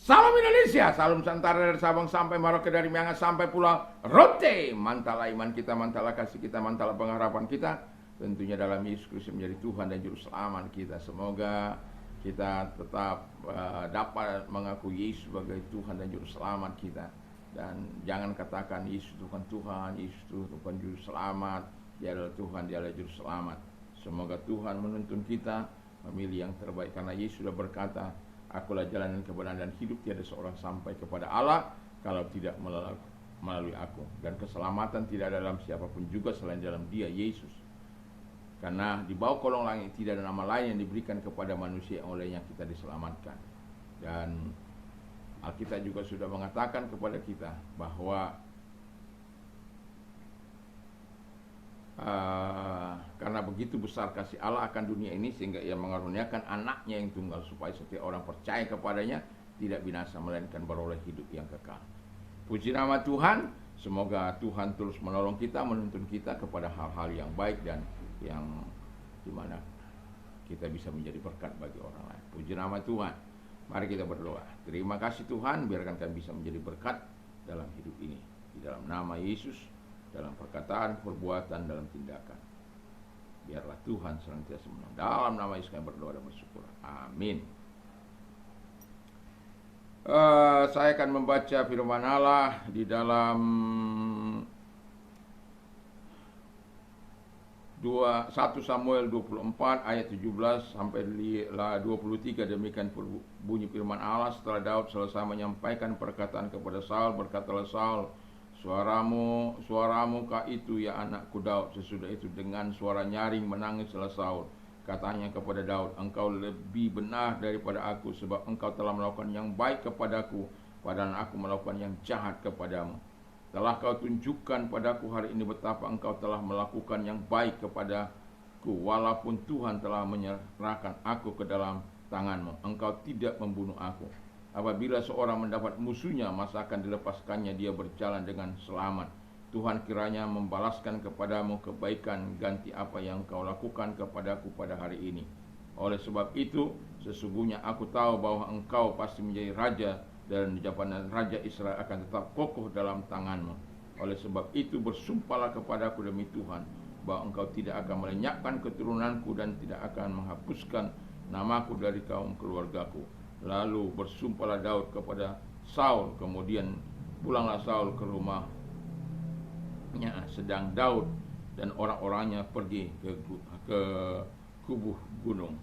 Salam Indonesia, salam Nusantara dari Sabang sampai Merauke, dari Miangas sampai Pulau Rote. Mantala iman kita, mantala kasih kita, mantala pengharapan kita. Tentunya dalam Yesus Kristus menjadi Tuhan dan Juru Selamat kita. Semoga kita tetap dapat mengaku Yesus sebagai Tuhan dan Juru Selamat kita. Dan jangan katakan Yesus bukan Tuhan, Yesus bukan Juru Selamat. Dia adalah Tuhan, dia adalah Juru Selamat. Semoga Tuhan menuntun kita memilih yang terbaik, karena Yesus sudah berkata, Akulah jalan dan kebenaran dan hidup, tiada seorang sampai kepada Allah kalau tidak melalui aku. Dan keselamatan tidak ada dalam siapapun juga selain dalam Dia, Yesus. Karena di bawah kolong langit tidak ada nama lain yang diberikan kepada manusia yang olehnya kita diselamatkan. Dan Alkitab juga sudah mengatakan kepada kita bahwa karena begitu besar kasih Allah akan dunia ini, sehingga Ia mengaruniakan anaknya yang tunggal, supaya setiap orang percaya kepadanya tidak binasa, melainkan beroleh hidup yang kekal. Puji nama Tuhan. Semoga Tuhan terus menolong kita, menuntun kita kepada hal-hal yang baik dan yang dimana kita bisa menjadi berkat bagi orang lain. Puji nama Tuhan. Mari kita berdoa. Terima kasih Tuhan, biarkan kami bisa menjadi berkat dalam hidup ini, di dalam nama Yesus, dalam perkataan, perbuatan, dalam tindakan. Biarlah Tuhan senantiasa menang. Dalam nama Yesus kami berdoa dan bersyukur. Amin. Saya akan membaca firman Allah di dalam 1 Samuel 24 ayat 17 sampai 23. Demikian bunyi firman Allah. Setelah Daud selesai menyampaikan perkataan kepada Saul, berkatalah Saul, Suaramu kah itu ya anakku Daud? Sesudah itu dengan suara nyaring menangislah Saul. Katanya kepada Daud, engkau lebih benar daripada aku, sebab engkau telah melakukan yang baik kepadaku, padahal aku melakukan yang jahat kepadamu. Telah kau tunjukkan padaku hari ini betapa engkau telah melakukan yang baik kepadaku, walaupun Tuhan telah menyerahkan aku ke dalam tanganmu. Engkau tidak membunuh aku. Apabila seorang mendapat musuhnya, masa akan dilepaskannya dia berjalan dengan selamat. Tuhan kiranya membalaskan kepadamu kebaikan ganti apa yang kau lakukan kepadaku pada hari ini. Oleh sebab itu, sesungguhnya aku tahu bahwa engkau pasti menjadi raja, dan jabatan raja Israel akan tetap kokoh dalam tanganmu. Oleh sebab itu, bersumpahlah kepadaku demi Tuhan, bahwa engkau tidak akan melenyapkan keturunanku dan tidak akan menghapuskan namaku dari kaum keluargaku. Lalu bersumpahlah Daud kepada Saul. Kemudian pulanglah Saul ke rumahnya, sedang Daud dan orang-orangnya pergi ke kubu gunung.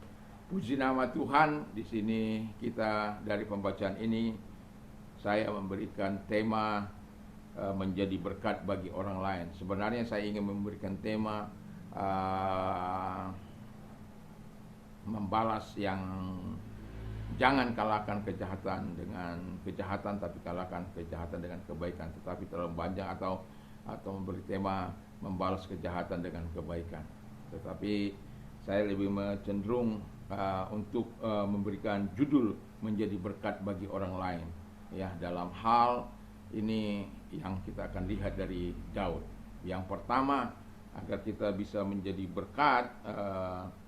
Puji nama Tuhan. Di sini kita dari pembacaan ini saya memberikan tema menjadi berkat bagi orang lain. Sebenarnya saya ingin memberikan tema membalas yang jangan kalahkan kejahatan dengan kejahatan, tapi kalahkan kejahatan dengan kebaikan. Tetapi terlalu panjang atau memberi tema membalas kejahatan dengan kebaikan. Tetapi saya lebih cenderung untuk memberikan judul menjadi berkat bagi orang lain. Ya, dalam hal ini yang kita akan lihat dari Daud. Yang pertama, agar kita bisa menjadi berkat,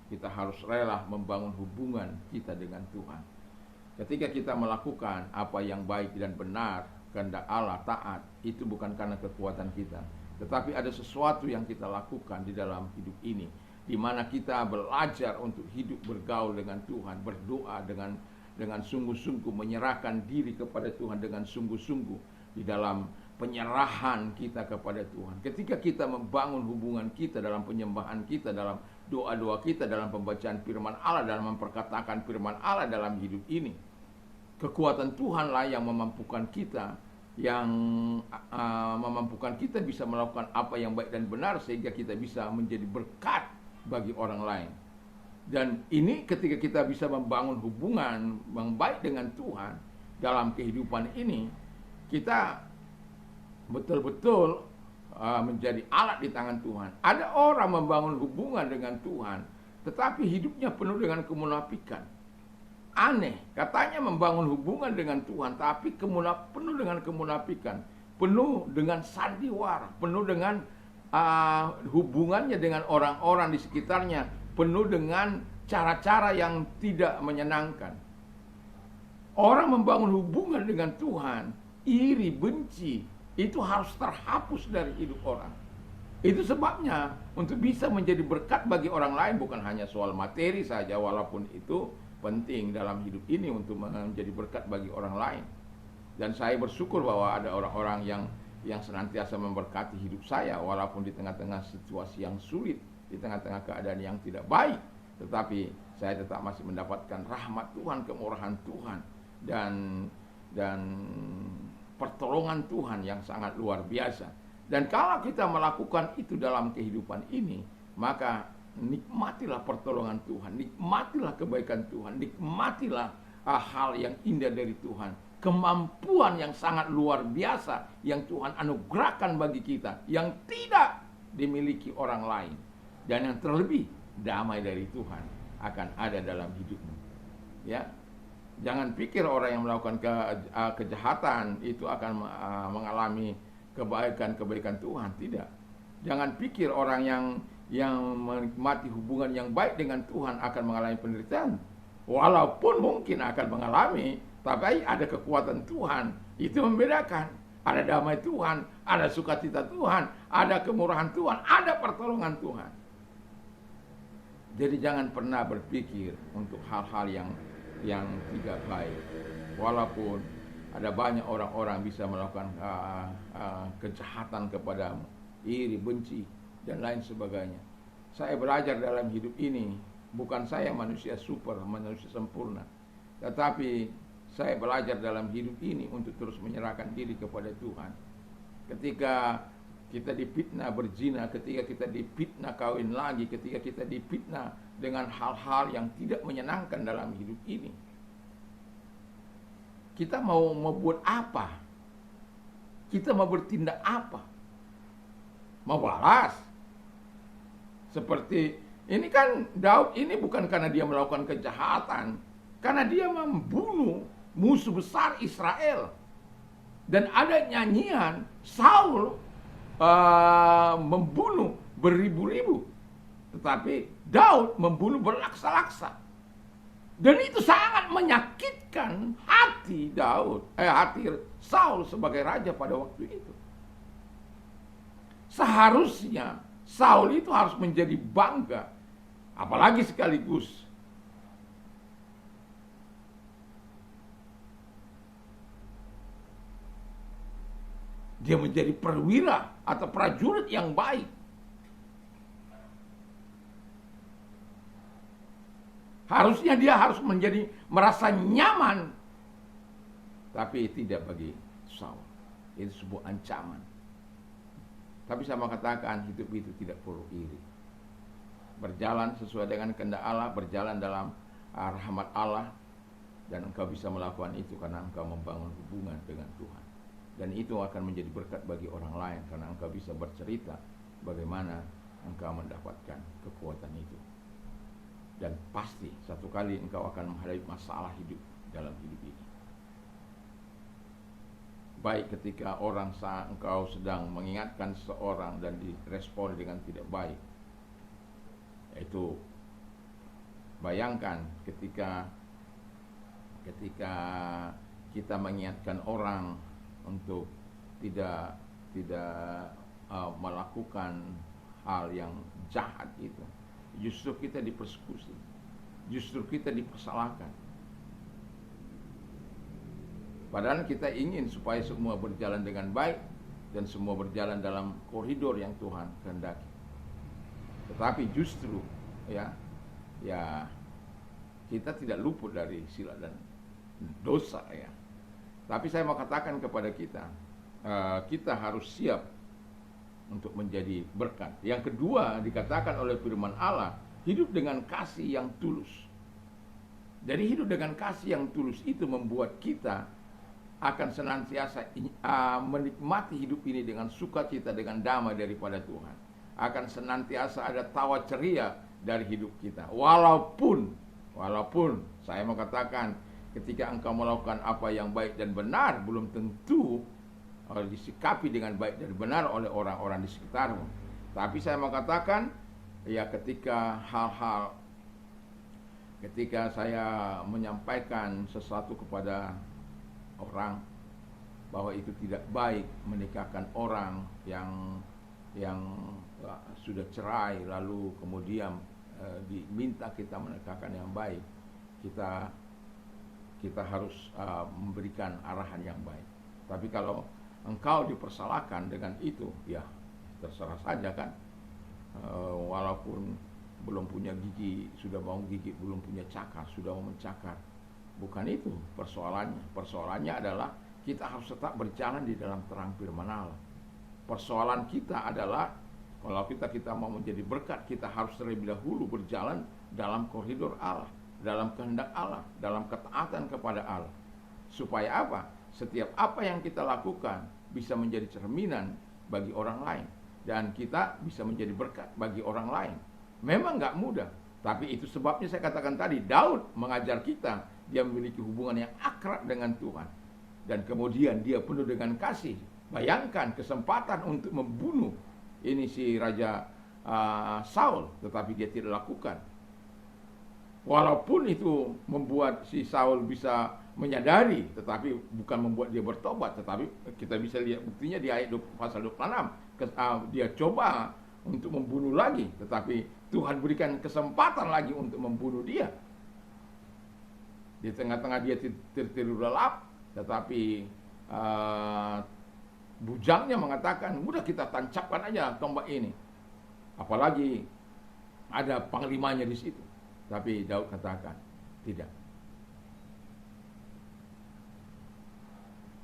kita harus rela membangun hubungan kita dengan Tuhan. Ketika kita melakukan apa yang baik dan benar, kehendak Allah, taat, itu bukan karena kekuatan kita, tetapi ada sesuatu yang kita lakukan di dalam hidup ini, di mana kita belajar untuk hidup bergaul dengan Tuhan, berdoa dengan sungguh-sungguh, menyerahkan diri kepada Tuhan dengan sungguh-sungguh di dalam penyerahan kita kepada Tuhan. Ketika kita membangun hubungan kita dalam penyembahan kita, dalam doa-doa kita, dalam pembacaan firman Allah, dalam memperkatakan firman Allah dalam hidup ini, kekuatan Tuhanlah yang memampukan kita, bisa melakukan apa yang baik dan benar, sehingga kita bisa menjadi berkat bagi orang lain. Dan ini ketika kita bisa membangun hubungan yang baik dengan Tuhan dalam kehidupan ini, kita betul-betul menjadi alat di tangan Tuhan. Ada orang membangun hubungan dengan Tuhan, tetapi hidupnya penuh dengan kemunafikan. Aneh, katanya membangun hubungan dengan Tuhan, tapi penuh dengan kemunafikan, penuh dengan sandiwara, penuh dengan hubungannya dengan orang-orang di sekitarnya, penuh dengan cara-cara yang tidak menyenangkan. Orang membangun hubungan dengan Tuhan, iri, benci, itu harus terhapus dari hidup orang. Itu sebabnya untuk bisa menjadi berkat bagi orang lain bukan hanya soal materi saja, walaupun itu penting dalam hidup ini untuk menjadi berkat bagi orang lain. Dan saya bersyukur bahwa ada orang-orang yang senantiasa memberkati hidup saya walaupun di tengah-tengah situasi yang sulit, di tengah-tengah keadaan yang tidak baik, tetapi saya tetap masih mendapatkan rahmat Tuhan, kemurahan Tuhan, dan pertolongan Tuhan yang sangat luar biasa. Dan kalau kita melakukan itu dalam kehidupan ini, maka nikmatilah pertolongan Tuhan, nikmatilah kebaikan Tuhan, nikmatilah hal yang indah dari Tuhan, kemampuan yang sangat luar biasa yang Tuhan anugerahkan bagi kita, yang tidak dimiliki orang lain. Dan yang terlebih, damai dari Tuhan akan ada dalam hidupmu. Ya, jangan pikir orang yang melakukan kejahatan itu akan mengalami kebaikan Tuhan. Tidak. Jangan pikir orang yang menikmati hubungan yang baik dengan Tuhan akan mengalami penderitaan. Walaupun mungkin akan mengalami, tapi ada kekuatan Tuhan. Itu membedakan. Ada damai Tuhan, ada sukacita Tuhan, ada kemurahan Tuhan, ada pertolongan Tuhan. Jadi jangan pernah berpikir untuk hal-hal yang tidak baik. Walaupun ada banyak orang-orang bisa melakukan kejahatan kepadamu, iri, benci, dan lain sebagainya. Saya belajar dalam hidup ini, bukan saya manusia super, manusia sempurna, tetapi saya belajar dalam hidup ini untuk terus menyerahkan diri kepada Tuhan. Ketika kita difitnah berzina, ketika kita difitnah kawin lagi, ketika kita difitnah dengan hal-hal yang tidak menyenangkan dalam hidup ini, kita mau membuat apa? Kita mau bertindak apa? Mau balas? Seperti ini kan Daud ini bukan karena dia melakukan kejahatan, karena dia membunuh musuh besar Israel. Dan ada nyanyian Saul membunuh beribu-ribu, tetapi Daud membunuh berlaksa-laksa. Dan itu sangat menyakitkan hati hati Saul sebagai raja pada waktu itu. Seharusnya Saul itu harus menjadi bangga, apalagi sekaligus dia menjadi perwira atau prajurit yang baik. Harusnya dia harus merasa nyaman. Tapi tidak bagi Saul. Itu sebuah ancaman. Tapi saya mau katakan hidup itu tidak perlu iri. Berjalan sesuai dengan kehendak Allah, berjalan dalam rahmat Allah, dan engkau bisa melakukan itu karena engkau membangun hubungan dengan Tuhan. Dan itu akan menjadi berkat bagi orang lain karena engkau bisa bercerita bagaimana engkau mendapatkan kekuatan itu. Dan pasti satu kali engkau akan menghadapi masalah hidup dalam hidup ini. Baik ketika engkau sedang mengingatkan seseorang dan direspon dengan tidak baik. Itu bayangkan ketika kita mengingatkan orang untuk tidak melakukan hal yang jahat itu, justru kita dipersekusi, justru kita dipersalahkan. Padahal kita ingin supaya semua berjalan dengan baik dan semua berjalan dalam koridor yang Tuhan kehendaki. Tetapi justru ya kita tidak luput dari sila dan dosa ya. Tapi saya mau katakan kepada kita harus siap untuk menjadi berkat. Yang kedua dikatakan oleh firman Allah, hidup dengan kasih yang tulus. Jadi hidup dengan kasih yang tulus itu membuat kita akan senantiasa menikmati hidup ini dengan sukacita, dengan damai daripada Tuhan. Akan senantiasa ada tawa ceria dari hidup kita. Walaupun saya mau katakan, ketika engkau melakukan apa yang baik dan benar, belum tentu disikapi dengan baik dan benar oleh orang-orang di sekitarmu. Tapi saya mau katakan, ya ketika hal-hal Ketika saya menyampaikan sesuatu kepada orang bahwa itu tidak baik menikahkan orang yang sudah cerai, lalu kemudian diminta kita menikahkan yang baik, kita harus memberikan arahan yang baik. Tapi kalau engkau dipersalahkan dengan itu, ya terserah saja kan. Walaupun belum punya gigi, sudah mau gigit, belum punya cakar, sudah mau mencakar. Bukan itu persoalannya. Persoalannya adalah kita harus tetap berjalan di dalam terang firman Allah. Persoalan kita adalah kalau kita mau menjadi berkat, kita harus terlebih dahulu berjalan dalam koridor Allah, dalam kehendak Allah, dalam ketaatan kepada Allah. Supaya apa? Setiap apa yang kita lakukan bisa menjadi cerminan bagi orang lain, dan kita bisa menjadi berkat bagi orang lain. Memang nggak mudah, tapi itu sebabnya saya katakan tadi, Daud mengajar kita, dia memiliki hubungan yang akrab dengan Tuhan, dan kemudian dia penuh dengan kasih. Bayangkan kesempatan untuk membunuh ini si Raja Saul, tetapi dia tidak lakukan. Walaupun itu membuat si Saul bisa menyadari, tetapi bukan membuat dia bertobat. Tetapi kita bisa lihat buktinya di ayat pasal 26. Dia coba untuk membunuh lagi, tetapi Tuhan berikan kesempatan lagi untuk membunuh dia. Di tengah-tengah dia tertidur lelap, tetapi bujangnya mengatakan, udah kita tancapkan aja tombak ini. Apalagi ada panglimanya di situ. Tapi Daud katakan, tidak.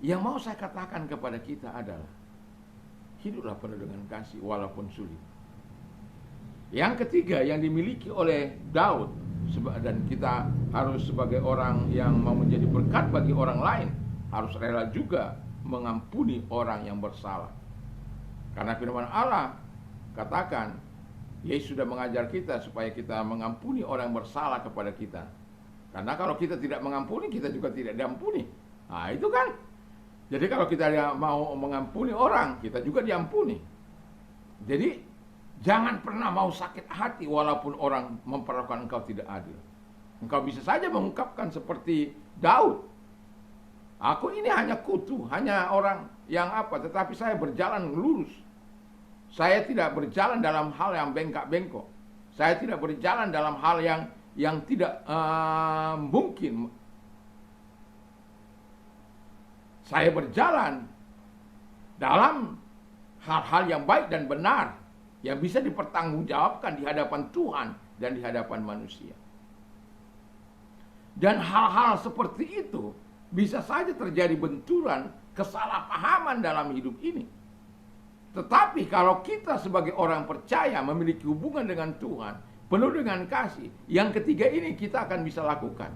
Yang mau saya katakan kepada kita adalah, hiduplah penuh dengan kasih walaupun sulit. Yang ketiga yang dimiliki oleh Daud, dan kita harus sebagai orang yang mau menjadi berkat bagi orang lain, harus rela juga mengampuni orang yang bersalah. Karena firman Allah katakan, Yesus sudah mengajar kita supaya kita mengampuni orang yang bersalah kepada kita. Karena kalau kita tidak mengampuni, kita juga tidak diampuni. Nah itu kan. Jadi kalau kita mau mengampuni orang, kita juga diampuni. Jadi jangan pernah mau sakit hati walaupun orang memperlakukan engkau tidak adil. Engkau bisa saja mengungkapkan seperti Daud, aku ini hanya kutu, hanya orang yang tetapi saya berjalan lurus. Saya tidak berjalan dalam hal yang bengkak-bengkok. Saya tidak berjalan dalam hal yang tidak mungkin. Saya berjalan dalam hal-hal yang baik dan benar, yang bisa dipertanggungjawabkan di hadapan Tuhan dan di hadapan manusia. Dan hal-hal seperti itu bisa saja terjadi benturan, kesalahpahaman dalam hidup ini. Tetapi kalau kita sebagai orang percaya memiliki hubungan dengan Tuhan, penuh dengan kasih, yang ketiga ini kita akan bisa lakukan.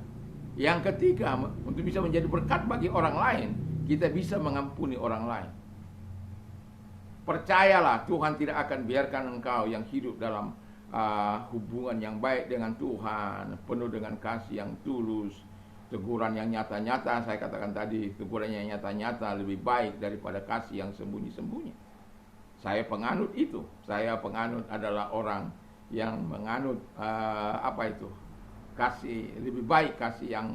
Yang ketiga, untuk bisa menjadi berkat bagi orang lain, kita bisa mengampuni orang lain. Percayalah, Tuhan tidak akan biarkan engkau yang hidup dalam hubungan yang baik dengan Tuhan, penuh dengan kasih yang tulus, teguran yang nyata-nyata. Saya katakan tadi, teguran yang nyata-nyata lebih baik daripada kasih yang sembunyi-sembunyi. Saya penganut itu. Saya penganut adalah orang yang menganut kasih, lebih baik kasih yang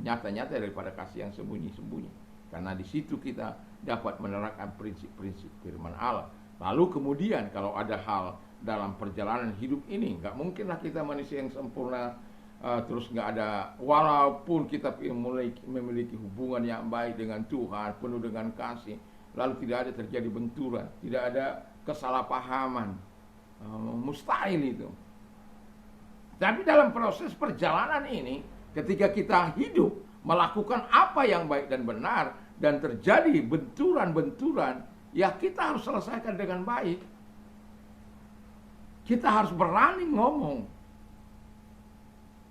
nyata-nyata daripada kasih yang sembunyi-sembunyi. Karena di situ kita dapat menerapkan prinsip-prinsip firman Allah. Lalu kemudian kalau ada hal dalam perjalanan hidup ini, nggak mungkinlah kita manusia yang sempurna terus nggak ada. Walaupun kita memiliki hubungan yang baik dengan Tuhan, penuh dengan kasih, lalu tidak ada terjadi benturan, tidak ada kesalahpahaman, mustahil itu. Tapi dalam proses perjalanan ini, ketika kita hidup melakukan apa yang baik dan benar, dan terjadi benturan-benturan, ya kita harus selesaikan dengan baik. Kita harus berani ngomong.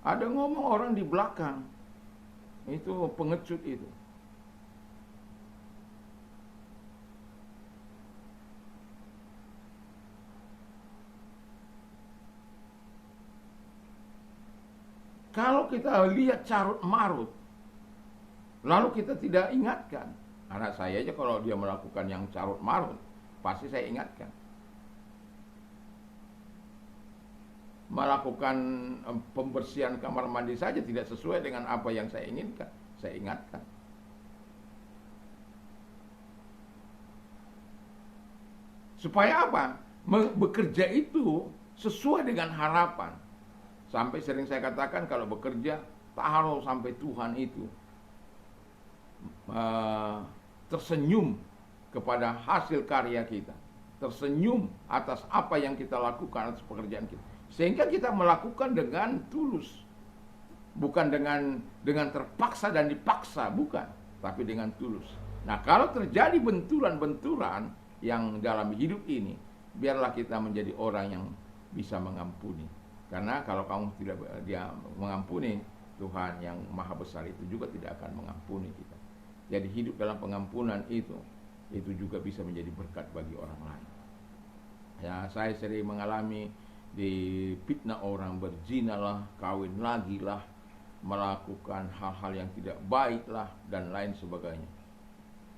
Ada ngomong orang di belakang, itu pengecut itu. Kalau kita lihat carut marut, lalu kita tidak ingatkan. Anak saya aja kalau dia melakukan yang carut marut, pasti saya ingatkan. melakukan pembersihan kamar mandi saja tidak sesuai dengan apa yang saya inginkan, saya ingatkan. Supaya apa? Bekerja itu sesuai dengan harapan. Sampai sering saya katakan kalau bekerja, taruh sampai Tuhan itu tersenyum kepada hasil karya kita, tersenyum atas apa yang kita lakukan, atas pekerjaan kita, sehingga kita melakukan dengan tulus, bukan dengan terpaksa dan dipaksa, bukan, tapi dengan tulus. Nah, kalau terjadi benturan-benturan yang dalam hidup ini, biarlah kita menjadi orang yang bisa mengampuni. Karena kalau kamu tidak dia mengampuni, Tuhan yang Maha Besar itu juga tidak akan mengampuni kita. Jadi hidup dalam pengampunan itu juga bisa menjadi berkat bagi orang lain. Ya, saya sering mengalami difitnah orang, berzinalah, kawin lagi lah, melakukan hal-hal yang tidak baik lah, dan lain sebagainya.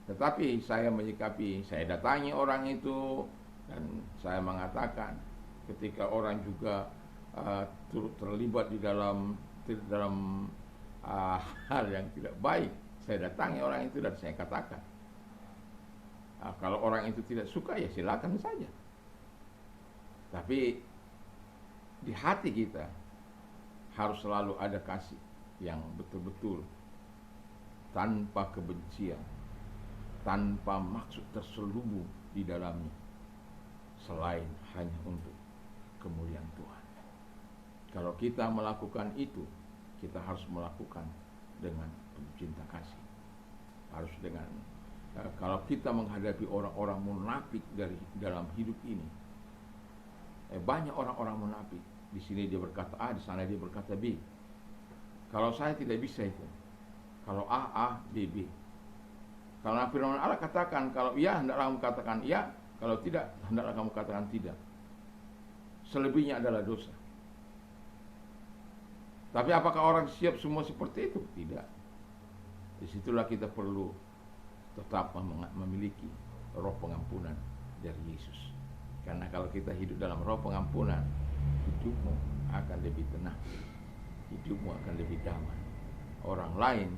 Tetapi saya menyikapi, saya datangi orang itu, dan saya mengatakan, ketika orang juga turut terlibat di dalam hal yang tidak baik, saya datangi orang itu dan saya katakan, kalau orang itu tidak suka ya silakan saja. Tapi di hati kita harus selalu ada kasih yang betul-betul tanpa kebencian, tanpa maksud terselubung di dalamnya, selain hanya untuk kemuliaan Tuhan. Kalau kita melakukan itu, kita harus melakukan dengan penuh cinta kasih. Harus dengan kalau kita menghadapi orang-orang munafik dari dalam hidup ini, banyak orang-orang munafik. Di sini dia berkata A, di sana dia berkata B. Kalau saya tidak bisa itu. Kalau A, B, B. Kalau firman Allah katakan, kalau iya hendaklah kamu katakan iya, kalau tidak hendaklah kamu katakan tidak. Selebihnya adalah dosa. Tapi apakah orang siap semua seperti itu? Tidak. Disitulah kita perlu tetap memiliki roh pengampunan dari Yesus. Karena kalau kita hidup dalam roh pengampunan, hidupmu akan lebih tenang, hidupmu akan lebih damai. Orang lain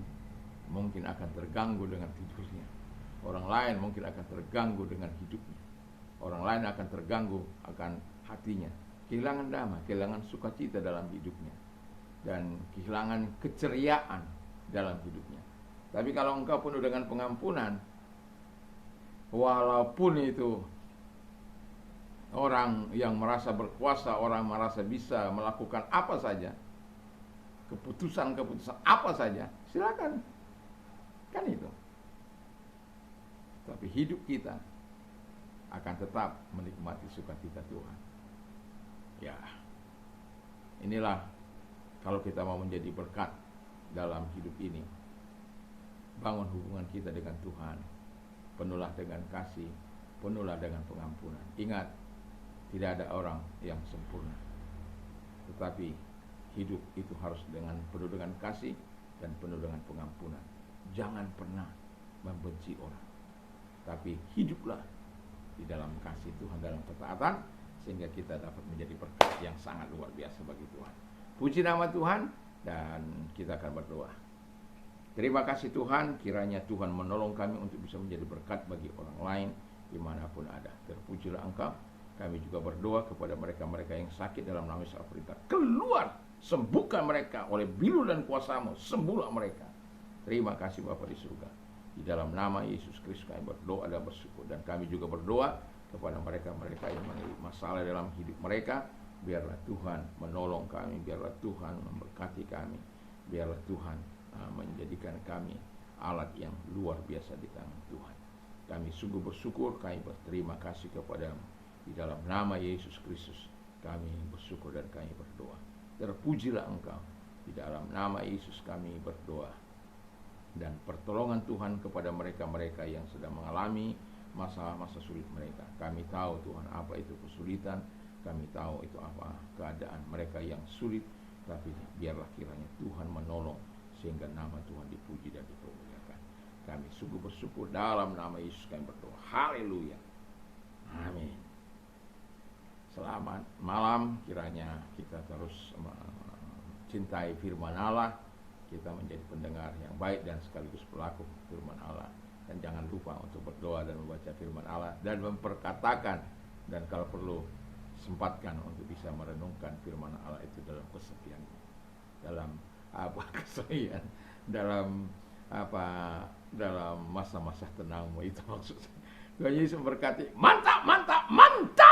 mungkin akan terganggu dengan tidurnya, orang lain mungkin akan terganggu dengan hidupnya, orang lain akan terganggu akan hatinya, kehilangan damai, kehilangan sukacita dalam hidupnya, dan kehilangan keceriaan dalam hidupnya. Tapi kalau engkau penuh dengan pengampunan, walaupun itu orang yang merasa berkuasa, orang merasa bisa melakukan apa saja, keputusan-keputusan apa saja, silakan. Kan itu. Tapi hidup kita akan tetap menikmati sukacita Tuhan. Ya, inilah kalau kita mau menjadi berkat dalam hidup ini. Bangun hubungan kita dengan Tuhan, penuhlah dengan kasih, penuhlah dengan pengampunan. Ingat, tidak ada orang yang sempurna, tetapi hidup itu harus penuh dengan kasih dan penuh dengan pengampunan. Jangan pernah membenci orang, tapi hiduplah di dalam kasih Tuhan, dalam ketaatan, sehingga kita dapat menjadi berkat yang sangat luar biasa bagi Tuhan. Puji nama Tuhan, dan kita akan berdoa. Terima kasih Tuhan, kiranya Tuhan menolong kami untuk bisa menjadi berkat bagi orang lain dimanapun ada. Terpujilah Engkau. Kami juga berdoa kepada mereka-mereka yang sakit dalam nama Yesus perintah. Keluar, sembuhkan mereka oleh bilu dan kuasa-Mu, sembuhlah mereka. Terima kasih Bapa di surga. Di dalam nama Yesus Kristus kami berdoa dan bersyukur. Dan kami juga berdoa kepada mereka-mereka yang memiliki masalah dalam hidup mereka. Biarlah Tuhan menolong kami, biarlah Tuhan memberkati kami, biarlah Tuhan menjadikan kami alat yang luar biasa di tangan Tuhan. Kami sungguh bersyukur, kami berterima kasih kepada-Mu. Di dalam nama Yesus Kristus kami bersyukur dan kami berdoa. Terpujilah Engkau. Di dalam nama Yesus kami berdoa. Dan pertolongan Tuhan kepada mereka-mereka yang sedang mengalami masa-masa sulit mereka. Kami tahu Tuhan apa itu kesulitan, kami tahu itu apa keadaan mereka yang sulit, tapi biarlah kiranya Tuhan menolong sehingga nama Tuhan dipuji dan dipermuliakan. Kami sungguh bersyukur, dalam nama Yesus kami berdoa. Haleluya. Amin. Selamat malam, kiranya kita terus mencintai firman Allah, kita menjadi pendengar yang baik dan sekaligus pelaku firman Allah. Dan jangan lupa untuk berdoa dan membaca firman Allah dan memperkatakan, dan kalau perlu sempatkan untuk bisa merenungkan firman Allah itu dalam kesepian, dalam kesepian, dalam masa-masa tenangmu, itu maksudnya. Tuhan Yesus memberkati. Mantap, mantap, mantap.